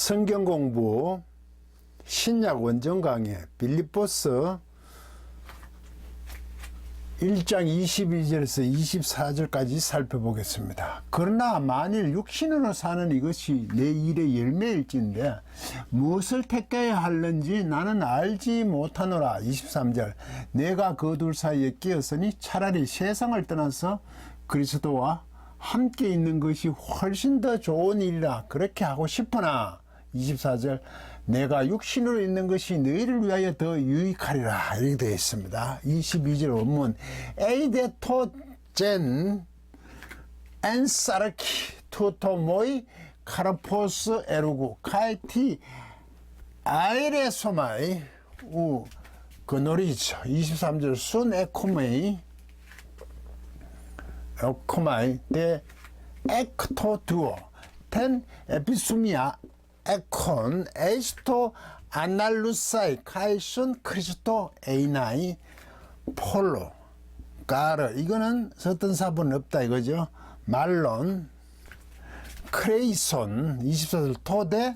성경 공부 신약 원정 강의 빌립보서 1장 22절에서 24절까지 살펴보겠습니다. 그러나 만일 육신으로 사는 이것이 내 일의 열매일진데 무엇을 택해야 할는지 나는 알지 못하노라. 23절 내가 그 둘 사이에 끼었으니 차라리 세상을 떠나서 그리스도와 함께 있는 것이 훨씬 더 좋은 일이라 그렇게 하고 싶으나 24절 내가 육신으로 있는 것이 너희를 위하여 더 유익하리라 이렇게 되어 있습니다. 22절 원문 에이데토젠 엔사르키 투토모이 카르포스 에루구 카이티 아이레소마이 우 그노리죠. 23절 순 에코메이 에코마이 데 에크토두오 텐 에피수미아 에콘 에이스토 아날루사이 카이순 크리스토 에이나이 폴로 까르 이거는 어떤 사본은 없다 이거죠. 말론 크레이손 24절 토데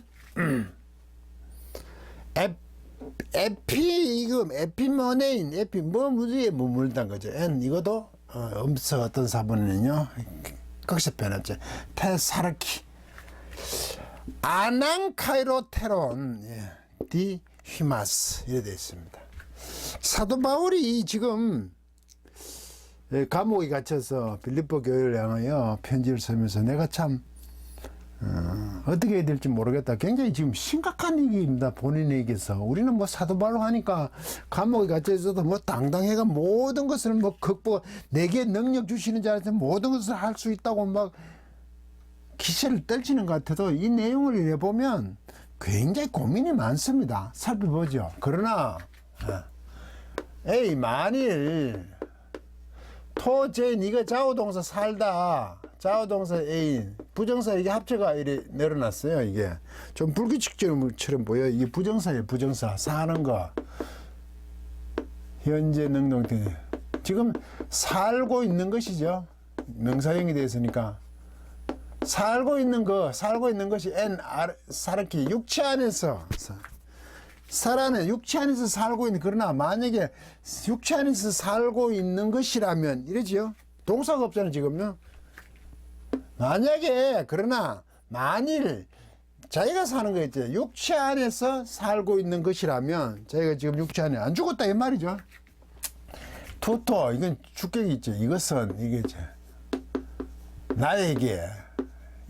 에피 이거 에피머네인 에피 뭐 무지에 머물단 거죠. 엔 이것도 음서 어떤 사본은요 거기서 변했죠. 테사르키 아난카이로테론 디 휘마스 이래 되어 있습니다. 사도 바울이 지금 감옥에 갇혀서 빌립보 교회를 향하여 편지를 쓰면서 내가 참 어떻게 해야 될지 모르겠다. 굉장히 지금 심각한 얘기입니다. 본인에게서. 우리는 뭐 사도 바울 하니까 감옥에 갇혀 있어도 뭐 당당해가 모든 것을 뭐 극복 내게 능력 주시는 자한테 모든 것을 할 수 있다고 막 기세를 떨치는 것 같아도 이 내용을 해보면 굉장히 고민이 많습니다. 살펴보죠. 그러나 에이 만일 토제 니가 좌우동사 살다 좌우동사 애인 부정사 이게 합체가 이래 내려놨어요. 이게 좀 불규칙처럼 보여. 이게 부정사예요. 부정사 사는 거 현재 능동태 지금 살고 있는 것이죠. 명사형이 되었으니까 살고 있는 것이 사르키 육체 안에서 살아는 육체 안에서 살고 있는 그러나 만약에 육체 안에서 살고 있는 것이라면 이러지요. 동사가 없잖아요 지금요. 만약에 그러나 만일 자기가 사는 거 있죠. 육체 안에서 살고 있는 것이라면 자기가 지금 육체 안에 안 죽었다 이 말이죠. 투토 이건 주격이 있죠. 이것은 이게 나에게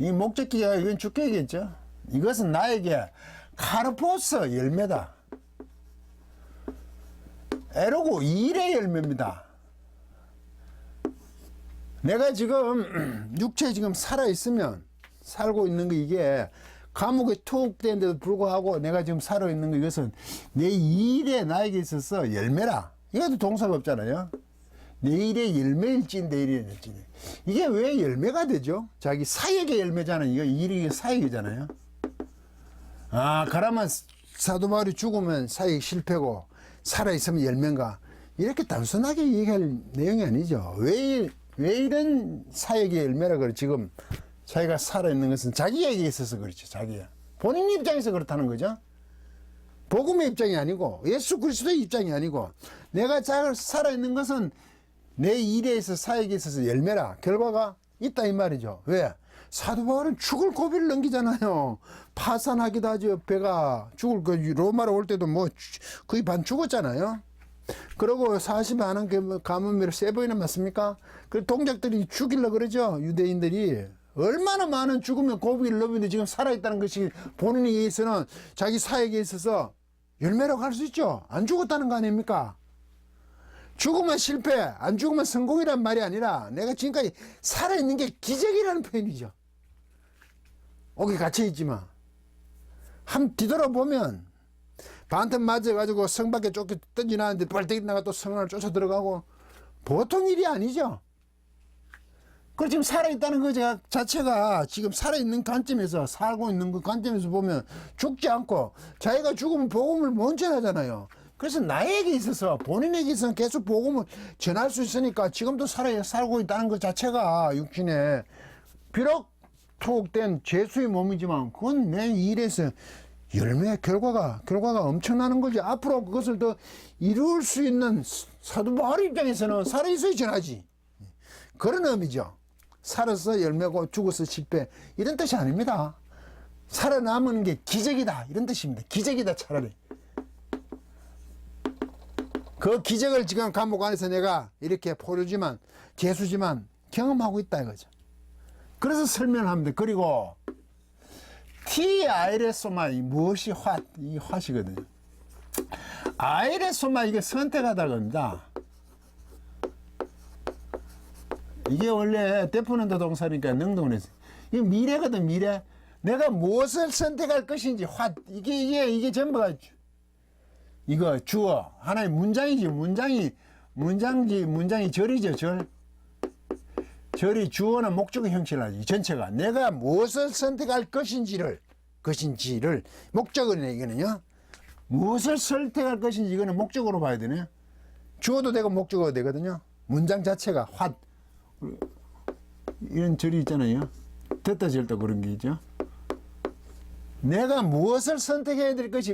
이 목적기가 이건 주격이겠죠. 이것은 나에게 카르포스 열매다. 에로고 일의 열매입니다. 내가 지금 육체에 지금 살아있으면 살고 있는 거 이게 감옥에 투옥된데도 불구하고 내가 지금 살아있는 거 이것은 내 일에 나에게 있어서 열매라. 이것도 동사가 없잖아요. 내 일의 열매일진데 일일지. 이게 왜 열매가 되죠? 자기 사역의 열매잖아요. 이거 일이 사역이잖아요. 그러면 사도 바울이 죽으면 사역이 실패고 살아있으면 열매인가? 이렇게 단순하게 얘기할 내용이 아니죠. 왜 이런 사역의 열매라 그래? 지금 자기가 살아있는 것은 자기에게 있어서 그렇죠. 자기야. 본인 입장에서 그렇다는 거죠. 복음의 입장이 아니고 예수 그리스도의 입장이 아니고 내가 살아있는 것은 내 일에 있어서 사역에 있어서 열매라. 결과가 있다 이 말이죠. 왜? 사도 바울은 죽을 고비를 넘기잖아요. 파산하기도 하죠. 배가 죽을 로마로 올 때도 뭐 거의 반 죽었잖아요. 그리고 40 많은 가뭄이를 세 번이나 맞습니까? 그 동작들이 죽이려고 그러죠. 유대인들이. 얼마나 많은 죽으면 고비를 넘는데 지금 살아있다는 것이 본인에 의해서는 자기 사역에 있어서 열매라고 할 수 있죠. 안 죽었다는 거 아닙니까? 죽으면 실패, 안 죽으면 성공이란 말이 아니라 내가 지금까지 살아있는 게 기적이라는 표현이죠. 옥에 갇혀있지만 한 뒤돌아보면 반틈 맞아가지고 성 밖에 쫓겨 던지나는데 벌떡 나가 또 성 안을 쫓아 들어가고 보통 일이 아니죠. 그리고 지금 살아있다는 것 자체가 지금 살아있는 관점에서 살고 있는 그 관점에서 보면 죽지 않고 자기가 죽으면 복음을 못 전하잖아요. 그래서 나에게 있어서 본인에게 있어서 계속 복음을 전할 수 있으니까 지금도 살고 있다는 것 자체가 육신에 비록 투옥된 죄수의 몸이지만 그건 내 일에서 열매 결과가 엄청나는 거지. 앞으로 그것을 더 이룰 수 있는 사도 바울 입장에서는 살아있어야 전하지. 그런 의미죠. 살아서 열매고 죽어서 실패 이런 뜻이 아닙니다. 살아남은 게 기적이다 이런 뜻입니다. 기적이다 차라리. 그 기적을 지금 감옥 안에서 내가 이렇게 포로지만 죄수지만 경험하고 있다 이거죠. 그래서 설명합니다. 그리고 TILSOMA 무엇이 이 핫이거든요. ILSOMA 이게 선택하다는 겁니다. 이게 원래 데프넌트 동사니까 능동을 했어요. 이게 미래거든 미래. 내가 무엇을 선택할 것인지 이게 전부가 이거 주어 하나의 문장이지. 문장이 절이죠. 절이 주어나 목적의 형체를 하지. 전체가 내가 무엇을 선택할 것인지를 목적을 이거는요. 무엇을 선택할 것인지 이거는 목적으로 봐야 되네. 주어도 되고 목적어도 되거든요. 문장 자체가 이런 절이 있잖아요. 됐다 절다 그런 게 있죠. 내가 무엇을 선택해야 될 것이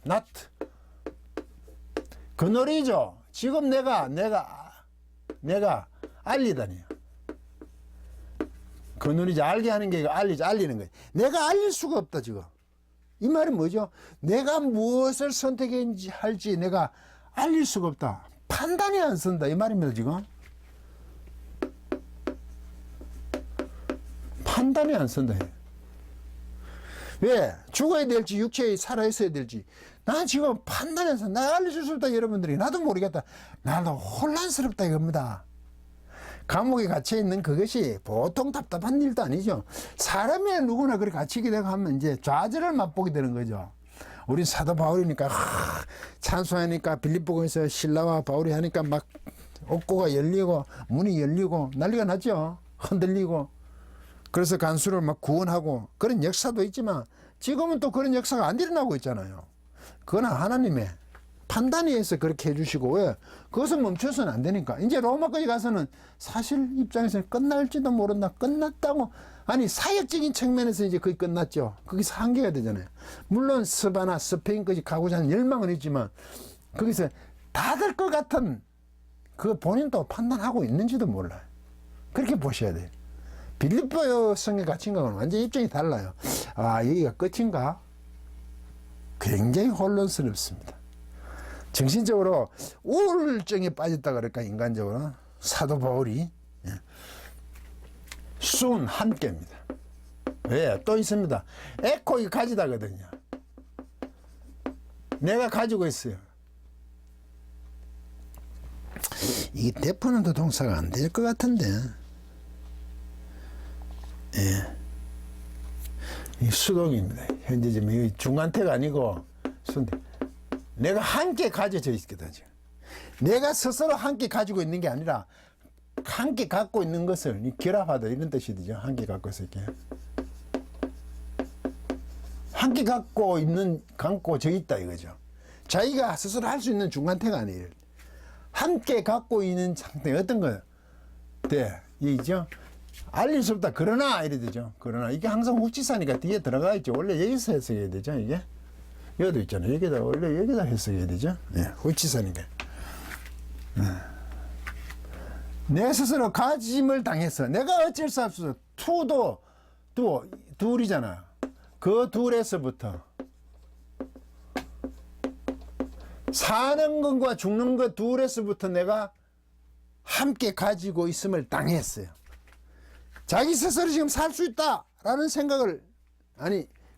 not 그 놀이죠. 지금 내가 알리다니요. 그 놀이지. 알게 하는 게 알리는 거예요. 내가 알릴 수가 없다 지금. 이 말은 뭐죠? 내가 무엇을 선택해야 할지 내가 알릴 수가 없다. 판단이 안 쓴다 이 말입니다 지금. 판단이 안 쓴다. 왜? 죽어야 될지 육체에 살아있어야 될지 나 지금 판단이 안 쓴다. 나 알려줄 수 없다 여러분들이. 나도 모르겠다. 나도 혼란스럽다 이겁니다. 감옥에 갇혀있는 그것이 보통 답답한 일도 아니죠. 사람이 누구나 그렇게 갇히게 되고 하면 이제 좌절을 맛보게 되는 거죠. 우리 사도 바울이니까 찬송하니까 빌립보에서 신라와 바울이 하니까 막 옥고가 열리고 문이 열리고 난리가 났죠. 흔들리고. 그래서 간수를 막 구원하고 그런 역사도 있지만 지금은 또 그런 역사가 안 일어나고 있잖아요. 그건 하나님의 판단에 의해서 그렇게 해주시고 왜? 그것은 멈춰서는 안 되니까. 이제 로마까지 가서는 사실 입장에서는 끝날지도 모른다. 끝났다고. 아니 사역적인 측면에서 이제 거의 끝났죠. 거기서 한계가 되잖아요. 물론 스바나 스페인까지 가고자 하는 열망은 있지만 거기서 다 될 것 같은 그 본인도 판단하고 있는지도 몰라요. 그렇게 보셔야 돼요. 빌립보 성에 갇힌 거는 완전히 입장이 달라요. 여기가 끝인가? 굉장히 혼란스럽습니다. 정신적으로 우울증에 빠졌다 그럴까 인간적으로 사도 바울이 soon 함께입니다. 왜? 또 있습니다. 에코이 가지다거든요. 내가 가지고 있어요. 이 데프넌트 동사가 안 될 것 같은데. 이 수동입니다. 현재 지금 중간태가 아니고 내가 함께 가져져 있거든. 내가 스스로 함께 가지고 있는 게 아니라 함께 갖고 있는 것을 결합하다 이런 뜻이 되죠. 함께 갖고 있을 게 함께 갖고 져 있다 이거죠. 자기가 스스로 할 수 있는 중간태가 아니에요. 함께 갖고 있는 상태 어떤 거예요? 네, 이죠. 알릴 수 없다. 그러나 이래 되죠. 그러나 이게 항상 후치사니까 뒤에 들어가 있죠. 원래 여기서 해석해야 되죠. 이게 여기도 있잖아요. 여기다 원래 여기다 해석해야 되죠. 예, 후치사니까. 내 스스로 가짐을 당해서 내가 어쩔 수 없어. 투도 둘이잖아. 그 둘에서부터 사는 것과 죽는 것 둘에서부터 내가 함께 가지고 있음을 당했어요. 자기 스스로 지금 살 수 있다라는 생각을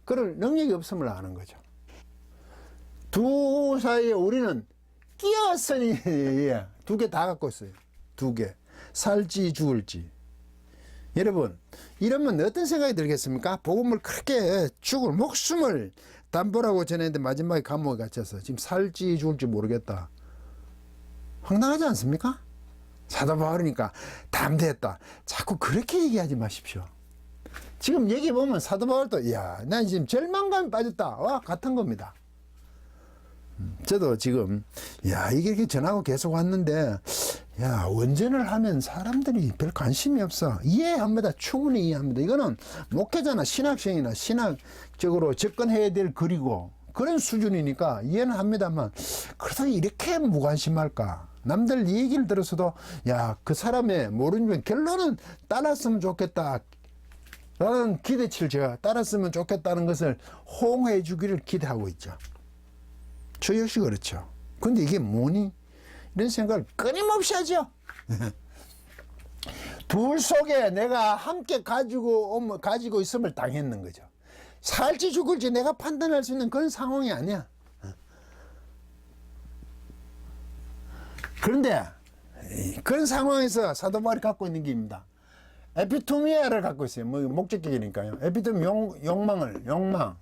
그럴 능력이 없음을 아는 거죠. 두 사이에 우리는 끼었으니 두 개 다 갖고 있어요. 두 개. 살지 죽을지. 여러분 이러면 어떤 생각이 들겠습니까? 복음을 그렇게 죽을 목숨을 담보라고 전했는데 마지막에 감옥에 갇혀서 지금 살지 죽을지 모르겠다. 황당하지 않습니까? 사도 바울이니까 담대했다. 자꾸 그렇게 얘기하지 마십시오. 지금 얘기 보면 사도 바울도 난 지금 절망감에 빠졌다. 같은 겁니다. 저도 지금 야 이게 이렇게 전하고 계속 왔는데 야 원전을 하면 사람들이 별 관심이 없어. 이해합니다. 충분히 이해합니다. 이거는 목회자나 신학생이나 신학적으로 접근해야 될 글이고 그런 수준이니까 이해는 합니다만 그렇다고 이렇게 무관심할까. 남들 얘기를 들어서도 야 그 사람의 모르는 결론은 따랐으면 좋겠다 라는 기대치를 제가 따랐으면 좋겠다는 것을 호응해 주기를 기대하고 있죠. 저 역시 그렇죠. 근데 이게 뭐니? 이런 생각을 끊임없이 하죠. 둘 속에 내가 함께 가지고 있음을 당했는 거죠. 살지 죽을지 내가 판단할 수 있는 그런 상황이 아니야. 그런데 그런 상황에서 사도 바울이 갖고 있는 게 입니다. 에피토미아를 갖고 있어요. 뭐 목적격이니까요. 에피토미 욕망,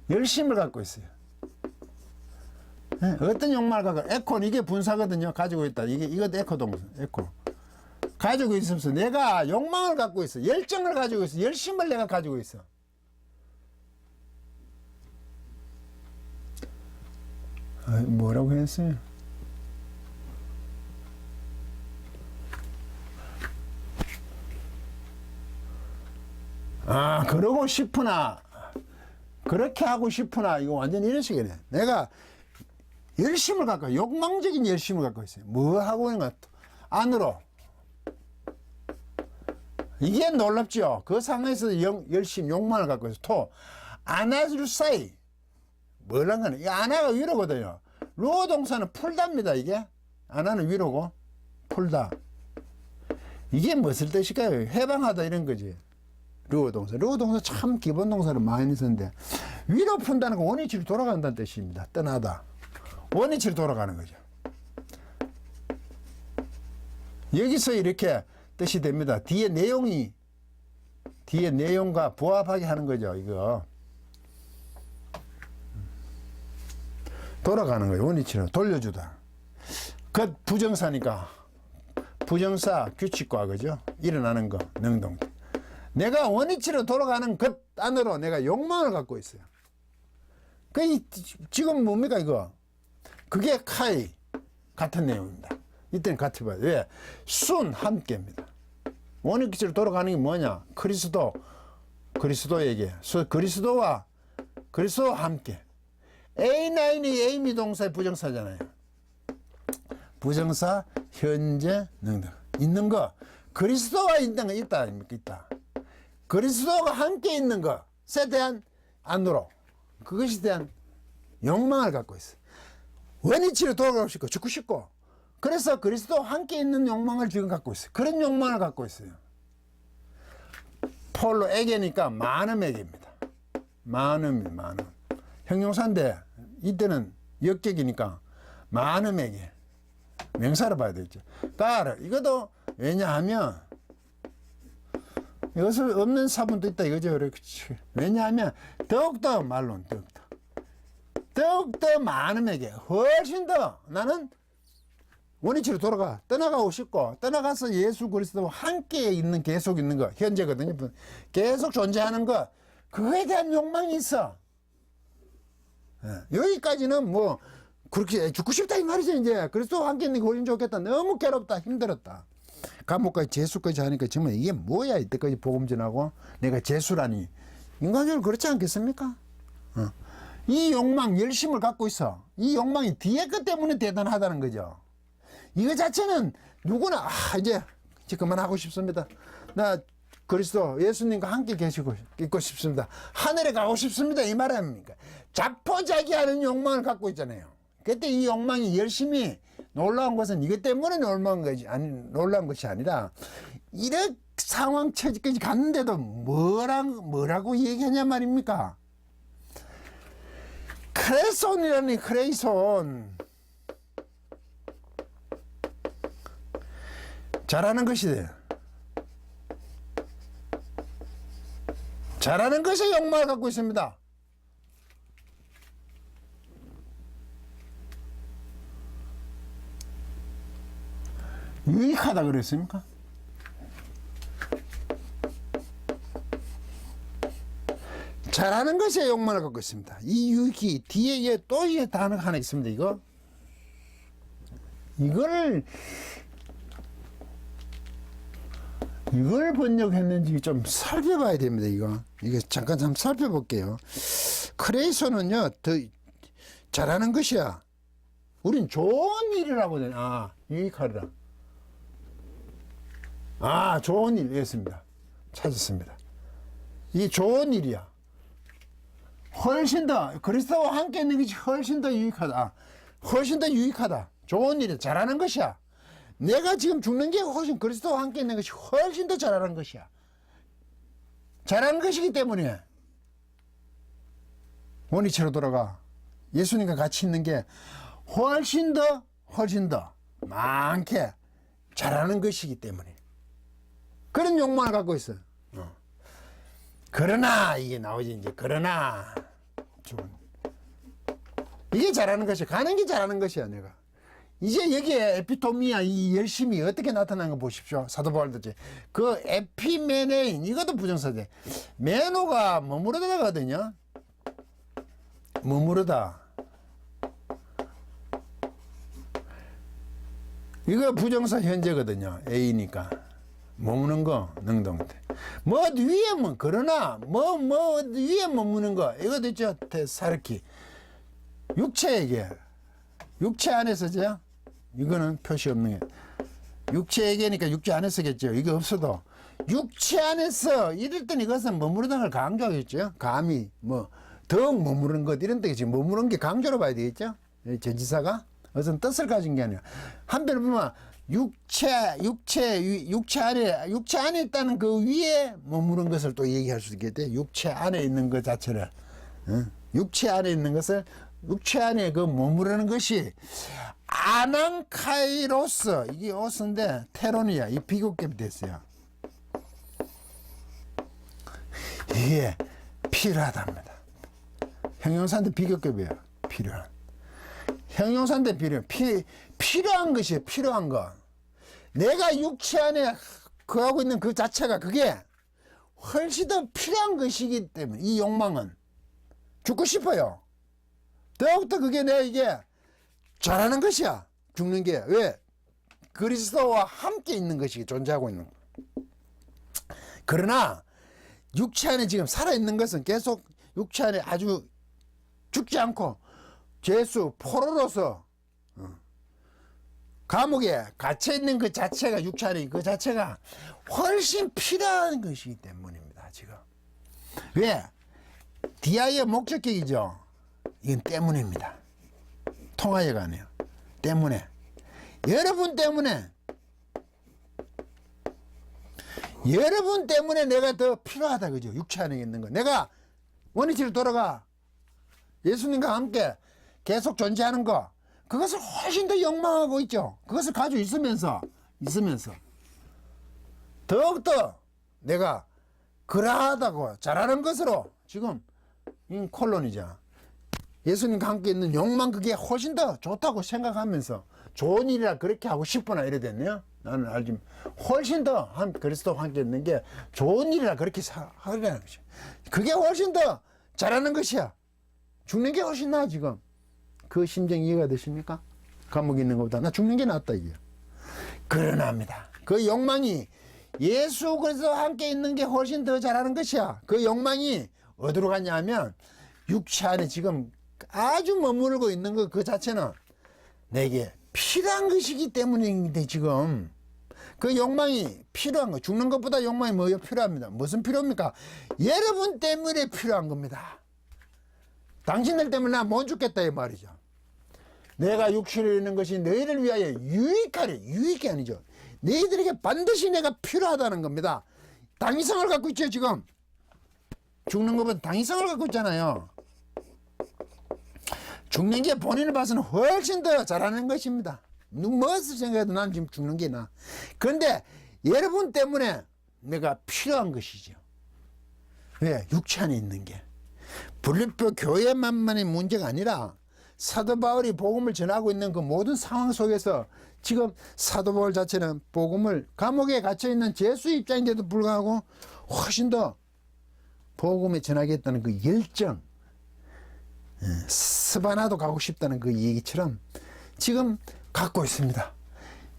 열심을 갖고 있어요. 네, 어떤 욕망을 갖고 에콘 이게 분사거든요. 가지고 있다. 이것도 에코 동사. 에코 가지고 있으면서 내가 욕망을 갖고 있어. 열정을 가지고 있어. 열심을 내가 가지고 있어. 뭐라고 했어요? 그러고 싶으나 그렇게 하고 싶으나 이거 완전 이런 식이네. 내가 열심을 갖고 욕망적인 열심을 갖고 있어요. 뭐 하고 있는 것 안으로. 이게 놀랍죠. 그 상황에서 열심 욕망을 갖고 있어. 토 아나줄사이 뭐란 거는 이 아나가 위로거든요. 루어 동사는 풀다입니다. 이게 아나는 위로고 풀다. 이게 무슨 뜻일까요? 해방하다 이런 거지. 루어 동사 참 기본 동사를 많이 쓰는데 위로 푼다는 건 원위치로 돌아간다는 뜻입니다. 떠나다. 원위치로 돌아가는 거죠. 여기서 이렇게 뜻이 됩니다. 뒤에 내용과 부합하게 하는 거죠. 이거 돌아가는 거예요. 원위치로 돌려주다. 그 부정사니까 부정사 규칙과 그죠? 일어나는 거 능동. 내가 원위치로 돌아가는 것 안으로 내가 욕망을 갖고 있어요. 지금 뭡니까 이거? 그게 카이 같은 내용입니다. 이때는 같이 봐요. 왜? 순 함께입니다. 원위치로 돌아가는 게 뭐냐? 그리스도에게 그리스도와 함께. A9이 에이미 동사의 부정사잖아요. 부정사 현재 능동 있는 거 그리스도와 있는 거 있다 아닙니까? 있다. 그리스도가 함께 있는 것에 대한 안으로 그것에 대한 욕망을 갖고 있어요. 원위치로 돌아가고 싶고 죽고 싶고 그래서 그리스도와 함께 있는 욕망을 지금 갖고 있어요. 그런 욕망을 갖고 있어요. 폴로 에게니까 많음에게입니다. 많음 형용사인데 이때는 역격이니까 많음에게 명사로 봐야 되죠. 까르 이것도 왜냐하면 여기서 없는 사분도 있다 이거죠. 그렇지. 왜냐하면 더욱더 말론 더욱더 많음에게 훨씬 더 나는 원위치로 떠나가고 싶고 떠나가서 예수 그리스도와 함께 있는 계속 있는 거 현재거든요. 계속 존재하는 거 그거에 대한 욕망이 있어. 여기까지는 뭐 그렇게 죽고 싶다 이 말이죠. 이제 그리스도와 함께 있는 게 훨씬 좋겠다. 너무 괴롭다 힘들었다. 감옥까지 재수까지 하니까 정말 이게 뭐야 이때까지 복음 전하고 내가 재수라니 인간적으로 그렇지 않겠습니까? 이 욕망 열심을 갖고 있어. 이 욕망이 뒤에 것 때문에 대단하다는 거죠. 이거 자체는 누구나 이제 그만하고 싶습니다. 나 그리스도 예수님과 함께 있고 싶습니다. 하늘에 가고 싶습니다. 이 말 아닙니까? 자포자기하는 욕망을 갖고 있잖아요. 그때 이 욕망이 열심히 놀라운 것은 이것 때문에 놀라운 것이 아니라 이런 상황 처지까지 갔는데도 뭐라고 얘기하냐 말입니까? 크레손이라니 크레이손 잘하는 것이 돼요. 잘하는 것에 욕망을 갖고 있습니다. 유익하다 그랬습니까? 잘하는 것에 욕망을 갖고 있습니다. 이 유익이 뒤에 또 이게 단어가 하나 있습니다. 이걸 번역했는지 좀 살펴봐야 됩니다. 이거 잠깐 좀 살펴볼게요. 크레이소는요, 더 잘하는 것이야. 우린 좋은 일이라고 되나? 유익하리라. 좋은 일이었습니다. 찾았습니다. 이게 좋은 일이야. 훨씬 더 그리스도와 함께 있는 것이 훨씬 더 유익하다. 훨씬 더 유익하다. 좋은 일이야. 잘하는 것이야. 내가 지금 죽는 게 훨씬 그리스도와 함께 있는 것이 훨씬 더 잘하는 것이야. 잘하는 것이기 때문에 원리체로 돌아가 예수님과 같이 있는 게 훨씬 더 많게 잘하는 것이기 때문에 그런 욕망을 갖고 있어요. 그러나 이게 나오지 이제. 그러나 이게 잘하는 것이야. 가는 게 잘하는 것이야. 내가 이제 여기에 에피토미아 이 열심이 어떻게 나타나는 거 보십시오. 사도 바울도 그 에피메네인 이것도 부정사제. 메노가 머무르다거든요. 머무르다. 이거 부정사 현재거든요. A니까 머무는 거 능동태. 뭐 위에 그러나 뭐 위에 머무는 거 이것도 있죠. 테사르키. 육체에게 육체 안에서죠. 이거는 표시 없는 게 육체에게니까 육체 안에서겠죠. 이게 없어도 육체 안에서 이럴 땐 이것은 머무르다는 걸 강조하겠죠. 감히 더욱 머무르는 것 이런 데 지금 머무르는 게 강조로 봐야 되겠죠. 전지사가 어떤 뜻을 가진 게 아니라 한편 보면 육체 안에 있다는 그 위에 머무른 것을 또 얘기할 수 있겠대. 육체 안에 있는 것 자체를 육체 안에 있는 것을 육체 안에 그 머무르는 것이 아난카이로스 이게 오스인데 테론이야. 이 비교급이 됐어요. 이게 필요하답니다. 형용사인데 비교급이에요. 필요한. 형용사인데 필요한 것이에요. 필요한 거. 내가 육체 안에 거하고 있는 그 자체가 그게 훨씬 더 필요한 것이기 때문에 이 욕망은 죽고 싶어요. 더욱더 그게 내가 이게 잘하는 것이야. 죽는 게. 왜? 그리스도와 함께 있는 것이 존재하고 있는 거. 그러나 육체 안에 지금 살아있는 것은 계속 육체 안에 아주 죽지 않고 죄수 포로로서 감옥에 갇혀있는 그 자체가 육체 안에 그 자체가 훨씬 필요한 것이기 때문입니다. 지금. 왜? 디아의 목적격이죠. 이건 때문입니다. 통하여가 아니에요. 때문에. 여러분 때문에 내가 더 필요하다. 그죠? 육체 안에 있는 거. 내가 원위치로 돌아가 예수님과 함께 계속 존재하는 거. 그것을 훨씬 더 욕망하고 있죠. 그것을 가지고 있으면서 더욱더 내가 그러하다고 잘하는 것으로 지금 콜론이죠. 예수님과 함께 있는 욕망 그게 훨씬 더 좋다고 생각하면서 좋은 일이라 그렇게 하고 싶구나 이래 됐네요. 나는 알지. 훨씬 더 그리스도와 함께 있는 게 좋은 일이라 그렇게 하려는 것이야. 그게 훨씬 더 잘하는 것이야. 죽는 게 훨씬 나아 지금. 그 심정 이해가 되십니까? 감옥에 있는 것보다 나 죽는 게 낫다 이게. 그러나입니다. 그 욕망이 예수 그리스도와 함께 있는 게 훨씬 더 잘하는 것이야. 그 욕망이 어디로 갔냐 하면 육체 안에 지금 아주 머무르고 있는 것 그 자체는 내게 필요한 것이기 때문인데 지금 그 욕망이 필요한 거. 죽는 것보다 욕망이 뭐가 필요합니다. 무슨 필요합니까? 여러분 때문에 필요한 겁니다. 당신들 때문에 나 못 죽겠다 이 말이죠. 내가 육신을 잃는 것이 너희를 위하여 유익이 아니죠. 너희들에게 반드시 내가 필요하다는 겁니다. 당위성을 갖고 있죠. 지금 죽는 것보다 당위성을 갖고 있잖아요. 죽는 게 본인을 봐서는 훨씬 더 잘하는 것입니다. 무엇을 생각해도 난 지금 죽는 게 나아. 그런데 여러분 때문에 내가 필요한 것이죠. 왜? 육체 안에 있는 게. 빌립보 교회만만의 문제가 아니라 사도 바울이 복음을 전하고 있는 그 모든 상황 속에서 지금 사도 바울 자체는 복음을 감옥에 갇혀있는 죄수 입장인데도 불구하고 훨씬 더 복음에 전하겠다는 그 열정, 스바나도 가고 싶다는 그 얘기처럼 지금 갖고 있습니다.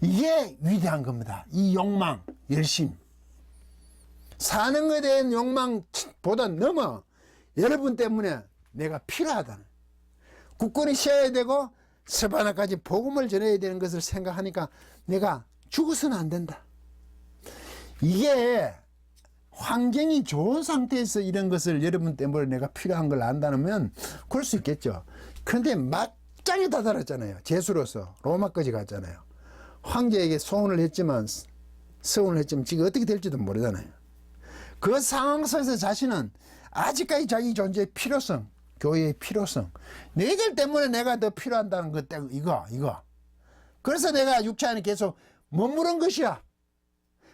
이게 위대한 겁니다. 이 욕망, 열심. 사는 것에 대한 욕망보다 넘어 여러분 때문에 내가 필요하다는, 국권이 쉬어야 되고 스바나까지 복음을 전해야 되는 것을 생각하니까 내가 죽어서는 안 된다. 이게 환경이 좋은 상태에서 이런 것을 여러분 때문에 내가 필요한 걸 안다면 그럴 수 있겠죠. 그런데 맞짱에 다다랐잖아요. 제수로서 로마까지 갔잖아요. 황제에게 서운을 했지만 지금 어떻게 될지도 모르잖아요. 그 상황 속에서 자신은 아직까지 자기 존재의 필요성, 교회의 필요성, 너희들 때문에 내가 더 필요한다는 것 때문에 이거. 그래서 내가 육체 안에 계속 머무른 것이야.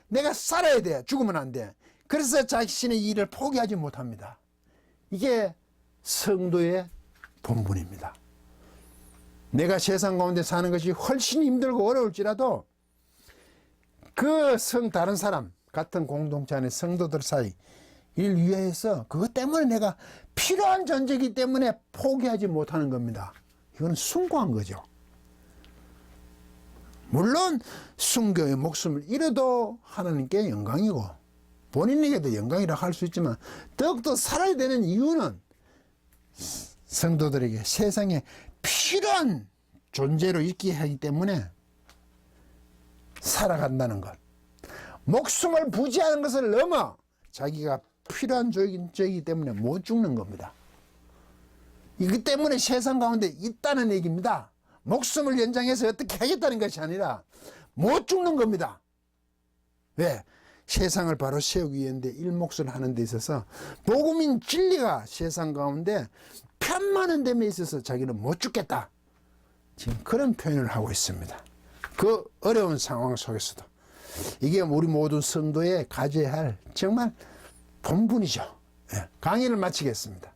내가 살아야 돼. 죽으면 안 돼. 그래서 자신의 일을 포기하지 못합니다. 이게 성도의 본분입니다. 내가 세상 가운데 사는 것이 훨씬 힘들고 어려울지라도 그 다른 사람, 같은 공동체 안의 성도들 사이 일 위해서 그것 때문에 내가 필요한 존재이기 때문에 포기하지 못하는 겁니다. 이건 숭고한 거죠. 물론 순교의 목숨을 잃어도 하나님께 영광이고 본인에게도 영광이라고 할 수 있지만 더욱더 살아야 되는 이유는 성도들에게 세상에 필요한 존재로 있게 하기 때문에 살아간다는 것, 목숨을 부지하는 것을 넘어 자기가 필요한 존재이기 때문에 못 죽는 겁니다. 이것 때문에 세상 가운데 있다는 얘기입니다. 목숨을 연장해서 어떻게 하겠다는 것이 아니라 못 죽는 겁니다. 왜? 세상을 바로 세우기 위한데 일몫을 하는 데 있어서 복음인 진리가 세상 가운데 편만한 데 있어서 자기는 못 죽겠다. 지금 그런 표현을 하고 있습니다. 그 어려운 상황 속에서도 이게 우리 모든 성도의 가져야 할 정말 본분이죠. 강의를 마치겠습니다.